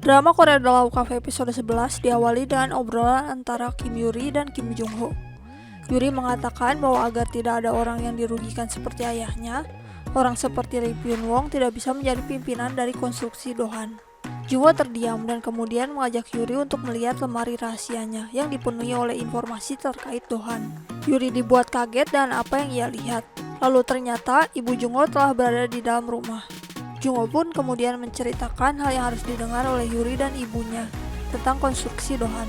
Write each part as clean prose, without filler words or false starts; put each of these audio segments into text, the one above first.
Drama Korea The Love Cafe episode 11 diawali dengan obrolan antara Kim Yuri dan Kim Jung Ho. Yuri mengatakan bahwa agar tidak ada orang yang dirugikan seperti ayahnya, orang seperti Lee Byung Won tidak bisa menjadi pimpinan dari konstruksi Dohan. Jung Ho terdiam dan kemudian mengajak Yuri untuk melihat lemari rahasianya yang dipenuhi oleh informasi terkait Dohan. Yuri dibuat kaget dengan apa yang ia lihat. Lalu ternyata ibu Jung Ho telah berada di dalam rumah. Jung Ho pun kemudian menceritakan hal yang harus didengar oleh Yuri dan ibunya tentang konstruksi Dohan.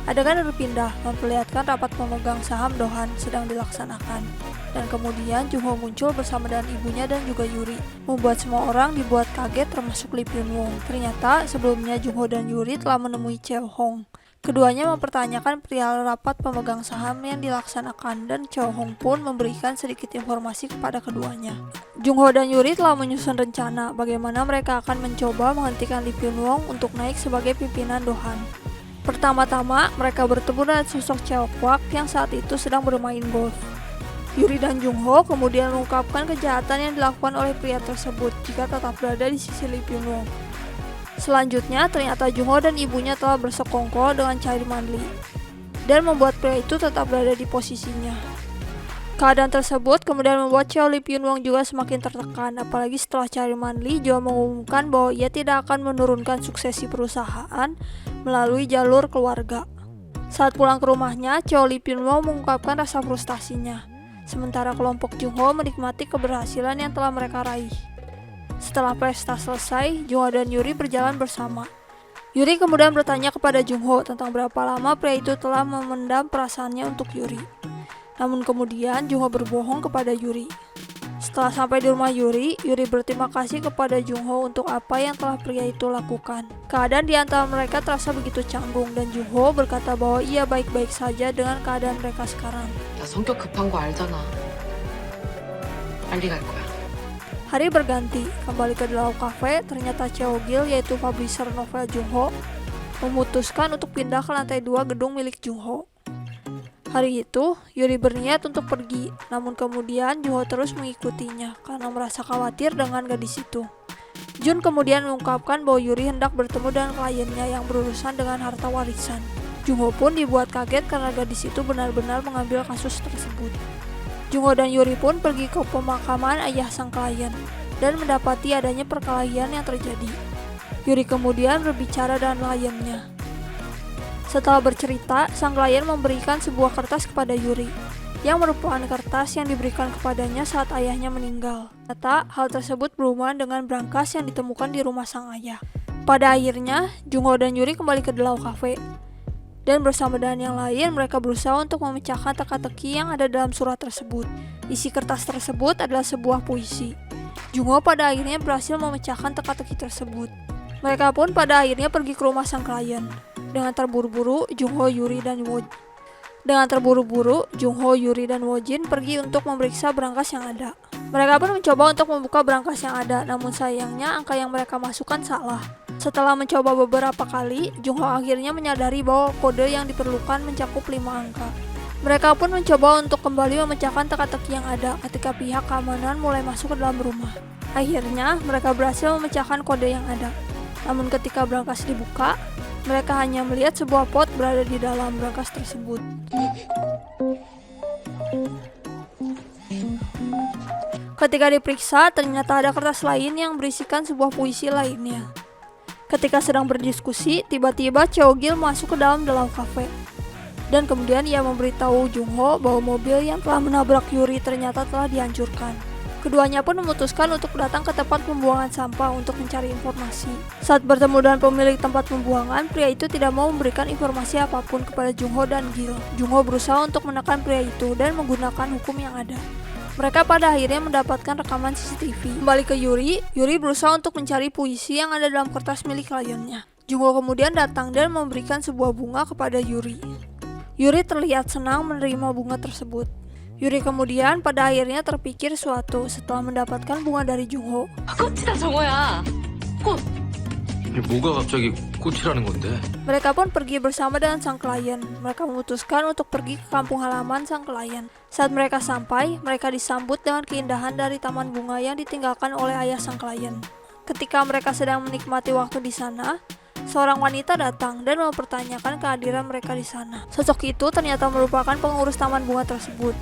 Adegan berpindah memperlihatkan rapat pemegang saham Dohan sedang dilaksanakan. Dan kemudian Jung Ho muncul bersama dengan ibunya dan juga Yuri, membuat semua orang dibuat kaget termasuk Lee Byung Won. Ternyata sebelumnya Jung Ho dan Yuri telah menemui Cheo Hong. Keduanya mempertanyakan perihal rapat pemegang saham yang dilaksanakan dan Cheo Hong pun memberikan sedikit informasi kepada keduanya. Jung Ho dan Yuri telah menyusun rencana bagaimana mereka akan mencoba menghentikan Lee Byung Won untuk naik sebagai pimpinan Dohan. Pertama-tama, mereka bertemu dengan sosok Cheo Kwak yang saat itu sedang bermain golf. Yuri dan Jung Ho kemudian mengungkapkan kejahatan yang dilakukan oleh pria tersebut jika tetap berada di sisi Lee Byung Won. Selanjutnya, ternyata Jung Ho dan ibunya telah bersekongkol dengan Chairman Lee dan membuat pria itu tetap berada di posisinya. Keadaan tersebut kemudian membuat Cheo Lee Byung Won juga semakin tertekan, apalagi setelah Chairman Lee juga mengumumkan bahwa ia tidak akan menurunkan suksesi perusahaan melalui jalur keluarga. Saat pulang ke rumahnya, Cheo Lee Byung Won mengungkapkan rasa frustasinya, sementara kelompok Jung Ho menikmati keberhasilan yang telah mereka raih. Setelah pesta selesai, Jung Ho dan Yuri berjalan bersama. Yuri kemudian bertanya kepada Jung Ho tentang berapa lama pria itu telah memendam perasaannya untuk Yuri. Namun kemudian Jung Ho berbohong kepada Yuri. Setelah sampai di rumah Yuri, Yuri berterima kasih kepada Jung Ho untuk apa yang telah pria itu lakukan. Keadaan di antara mereka terasa begitu canggung dan Jung Ho berkata bahwa ia baik-baik saja dengan keadaan mereka sekarang. 나 성격 급한 거 알잖아. 빨리 갈 거야. Hari berganti, kembali ke The Love Cafe, ternyata Cheo Gil yaitu publisher novel Jung Ho memutuskan untuk pindah ke lantai 2 gedung milik Jung Ho. Hari itu, Yuri berniat untuk pergi, namun kemudian Jung Ho terus mengikutinya karena merasa khawatir dengan gadis itu. Jun kemudian mengungkapkan bahwa Yuri hendak bertemu dengan kliennya yang berurusan dengan harta warisan. Jung Ho pun dibuat kaget karena gadis itu benar-benar mengambil kasus tersebut. Jung Ho dan Yuri pun pergi ke pemakaman ayah sang klien dan mendapati adanya perkelahian yang terjadi. Yuri kemudian berbicara dengan kliennya. Setelah bercerita, sang klien memberikan sebuah kertas kepada Yuri, yang merupakan kertas yang diberikan kepadanya saat ayahnya meninggal. Ternyata, hal tersebut berhubungan dengan brankas yang ditemukan di rumah sang ayah. Pada akhirnya, Jung Ho dan Yuri kembali ke The Love Cafe. Dan bersama dengan yang lain, mereka berusaha untuk memecahkan teka-teki yang ada dalam surat tersebut. Isi kertas tersebut adalah sebuah puisi. Jung Ho pada akhirnya berhasil memecahkan teka-teki tersebut. Mereka pun pada akhirnya pergi ke rumah sang klien. Dengan terburu-buru, Jung Ho, Yuri, dan Wojin pergi untuk memeriksa brankas yang ada. Mereka pun mencoba untuk membuka brankas yang ada, namun sayangnya angka yang mereka masukkan salah. Setelah mencoba beberapa kali, Jung Ho akhirnya menyadari bahwa kode yang diperlukan mencakup 5 angka. Mereka pun mencoba untuk kembali memecahkan teka-teki yang ada ketika pihak keamanan mulai masuk ke dalam rumah. Akhirnya, mereka berhasil memecahkan kode yang ada. Namun ketika brankas dibuka, mereka hanya melihat sebuah pot berada di dalam brankas tersebut. Ketika diperiksa, ternyata ada kertas lain yang berisikan sebuah puisi lainnya. Ketika sedang berdiskusi, tiba-tiba Cheo Gil masuk ke dalam The Love Cafe. Dan kemudian ia memberitahu Jung Ho bahwa mobil yang telah menabrak Yuri ternyata telah dihancurkan. Keduanya pun memutuskan untuk datang ke tempat pembuangan sampah untuk mencari informasi. Saat bertemu dengan pemilik tempat pembuangan, pria itu tidak mau memberikan informasi apapun kepada Jung Ho dan Gil. Jung Ho berusaha untuk menekan pria itu dan menggunakan hukum yang ada. Mereka pada akhirnya mendapatkan rekaman CCTV. Kembali ke Yuri, Yuri berusaha untuk mencari puisi yang ada dalam kertas milik kliennya. Jung Ho kemudian datang dan memberikan sebuah bunga kepada Yuri. Yuri terlihat senang menerima bunga tersebut. Yuri kemudian pada akhirnya terpikir suatu setelah mendapatkan bunga dari Jung Ho. 꽃이다 정호야. 꽃. 이게 뭐가 갑자기 꽃이라는 건데? Mereka pun pergi bersama dengan sang klien. Mereka memutuskan untuk pergi ke kampung halaman sang klien. Saat mereka sampai, mereka disambut dengan keindahan dari taman bunga yang ditinggalkan oleh ayah sang klien. Ketika mereka sedang menikmati waktu di sana, seorang wanita datang dan mempertanyakan kehadiran mereka di sana. Sosok itu ternyata merupakan pengurus taman bunga tersebut.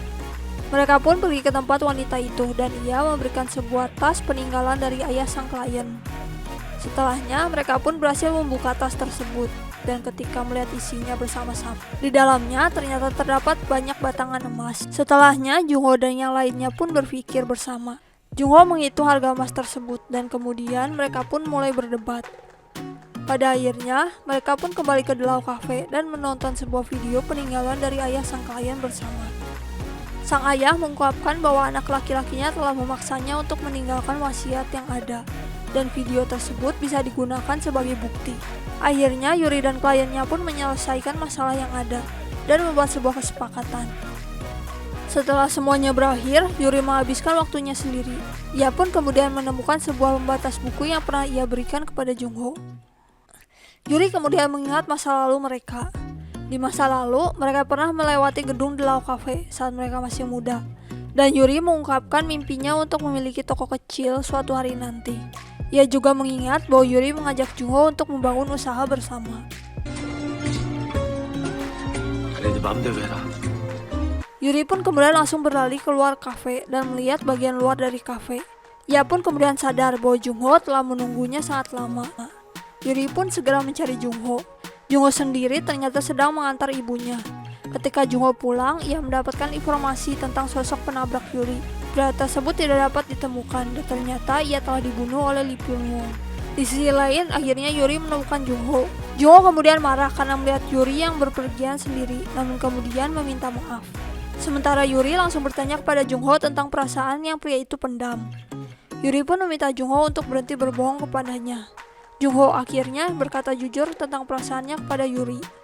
Mereka pun pergi ke tempat wanita itu dan ia memberikan sebuah tas peninggalan dari ayah sang klien. Setelahnya, mereka pun berhasil membuka tas tersebut dan ketika melihat isinya bersama-sama, di dalamnya ternyata terdapat banyak batangan emas. Setelahnya, Jungho dan yang lainnya pun berpikir bersama. Jungho menghitung harga emas tersebut dan kemudian mereka pun mulai berdebat. Pada akhirnya, mereka pun kembali ke The Law Cafe dan menonton sebuah video peninggalan dari ayah sang klien bersama. Sang ayah mengungkapkan bahwa anak laki-lakinya telah memaksanya untuk meninggalkan wasiat yang ada, dan video tersebut bisa digunakan sebagai bukti. Akhirnya, Yuri dan kliennya pun menyelesaikan masalah yang ada dan membuat sebuah kesepakatan. Setelah semuanya berakhir, Yuri menghabiskan waktunya sendiri. Ia pun kemudian menemukan sebuah pembatas buku yang pernah ia berikan kepada Jungho. Yuri kemudian mengingat masa lalu mereka. Di masa lalu, mereka pernah melewati gedung The Law Cafe saat mereka masih muda. Dan Yuri mengungkapkan mimpinya untuk memiliki toko kecil suatu hari nanti. Ia juga mengingat bahwa Yuri mengajak Jungho untuk membangun usaha bersama. 그래, 네 맘대로 해라. Yuri pun kemudian langsung berlari keluar kafe dan melihat bagian luar dari kafe. Ia pun kemudian sadar bahwa Jungho telah menunggunya sangat lama. Yuri pun segera mencari Jungho. Jungho sendiri ternyata sedang mengantar ibunya. Ketika Jungho pulang, ia mendapatkan informasi tentang sosok penabrak Yuri. Pria tersebut tidak dapat ditemukan dan ternyata ia telah dibunuh oleh Lee Pyung-won. Di sisi lain, akhirnya Yuri menemukan Jungho. Jungho kemudian marah karena melihat Yuri yang berpergian sendiri, namun kemudian meminta maaf. Sementara Yuri langsung bertanya kepada Jungho tentang perasaan yang pria itu pendam. Yuri pun meminta Jungho untuk berhenti berbohong kepadanya. Jungho akhirnya berkata jujur tentang perasaannya kepada Yuri.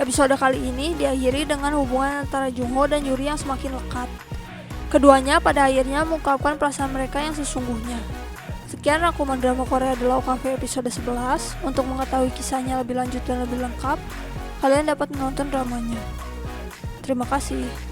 Episode kali ini diakhiri dengan hubungan antara Jungho dan Yuri yang semakin lekat. Keduanya pada akhirnya mengungkapkan perasaan mereka yang sesungguhnya. Sekian rangkuman drama Korea The Law Cafe episode 11. Untuk mengetahui kisahnya lebih lanjut dan lebih lengkap, kalian dapat menonton dramanya. Terima kasih.